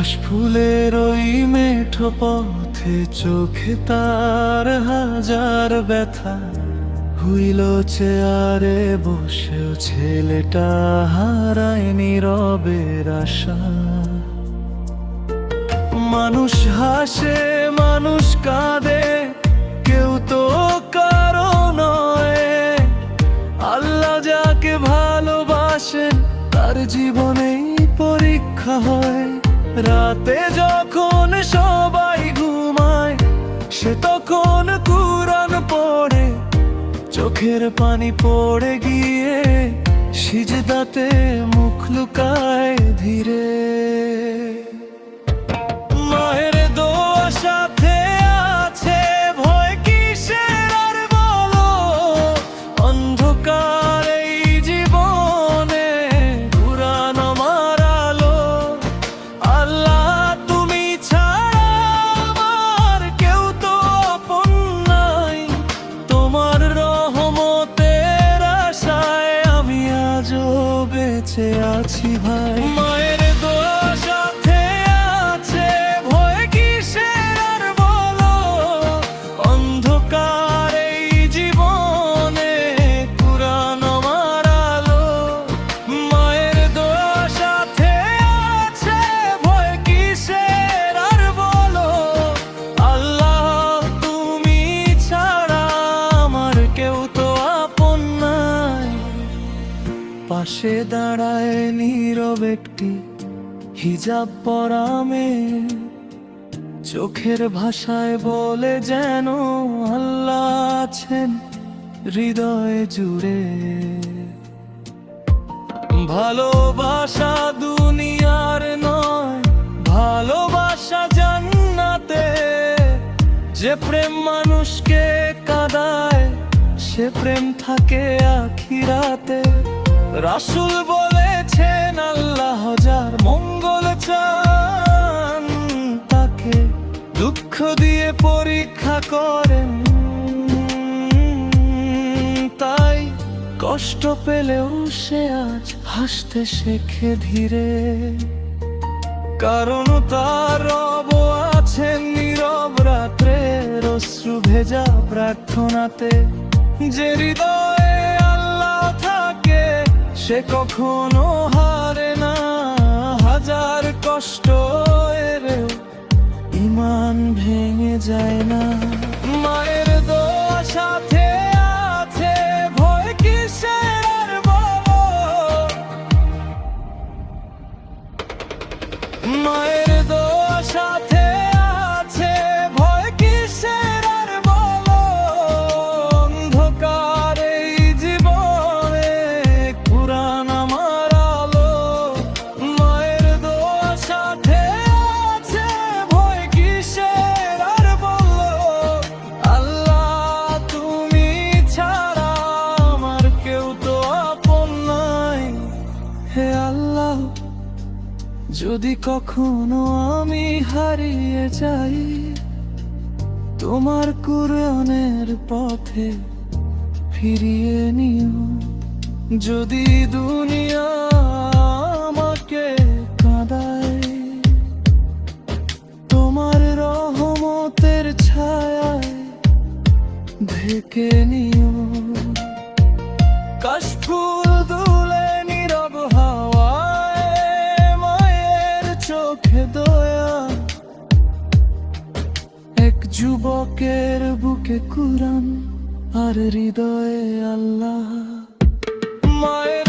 কাশফুলের ওই মেঠো পথে চোখে তার হাজার ব্যথা, হুইল চেয়ারে বসেও ছেলেটা হারায় নীরবের আশা। মানুষ হাসে মানুষ কাঁদে, কেউ তো কারো নয়। আল্লাহ যাকে ভালোবাসেন তার জীবনেই পরীক্ষা হয়। রাতে যখন সবাই ঘুমায় সে তখন কুরআন পড়ে, চোখের পানি পড়ে গিয়ে সিজদাতে মুখ লুকায় ধীরে। মায়ের দোয়া সাথে আছে, ভয় কিসের আর বলো। অন্ধকার এই জীবনে কুরআন আমার আলো। আল্লাহ তুমি ছাড়া আমার কেউ তো আপন নাই। তোমার রহমতের আশায় আমি আজও বেঁচে আছি ভাই। মায়ের দোয়া সাথে আছে, ভয় কিসের আর বলো। অন্ধকার এই জীবনে কুরআন আমার আলো। মায়ের দোয়া সাথে আছে, ভয় কিসের আর বলো। আল্লাহ তুমি ছাড়া আমার কেউ তো আপন নাই। পাশে দাঁড়ায় নীরব একটি হিজাব পরা মেয়ে, চোখের ভাষায় বলে যেন আল্লাহ আছেন হৃদয়ে জুড়ে। ভালোবাসা দুনিয়ার নয়, ভালোবাসা জান্নাতে। যে প্রেম মানুষকে কাঁদায় সে প্রেম থাকে আখিরাতে। রাসূল বলেছেন আল্লাহ যার মঙ্গল চান তাকে দুঃখ দিয়ে পরীক্ষা করেন। তাই কষ্ট পেলেও সে আজ হাসতে শেখে ধীরে, কারণ তার রব আছেন নীরব রাত্রের অশ্রু ভেজা প্রার্থনাতে। যে হৃদয়ে আল্লাহ থাকে সে কখনো হারে না, হাজার কষ্ট এলেও ঈমান ভেঙে যায় না। মায়ের দোয়া সাথে আছে, ভয় কিসের আর বলো। মায়ের দোয়া সাথে আছে, ভয় কিসের আর বলো। অন্ধকার এই জীবনে কুরআন আমার আলো। মায়ের দোয়া সাথে আছে, ভয় কিসের আর বলো। আল্লাহ তুমি ছাড়া আমার কেউ তো আপন নাই। হে আল্লাহ যদি কখনো আমি হারিয়ে যাই তোমার কুরআনের পথে ফিরিয়ে নিও। যদি দুনিয়া আমাকে কাঁদায় তোমার রহমতের ছায়ায় ঢেকে নিও। কাশফুল দুলে নীরব হাওয়ায় মায়ের চোখে দয়া। এক যুবকের বুকে কুরআন আর হৃদয়ে আল্লাহ। মায়ের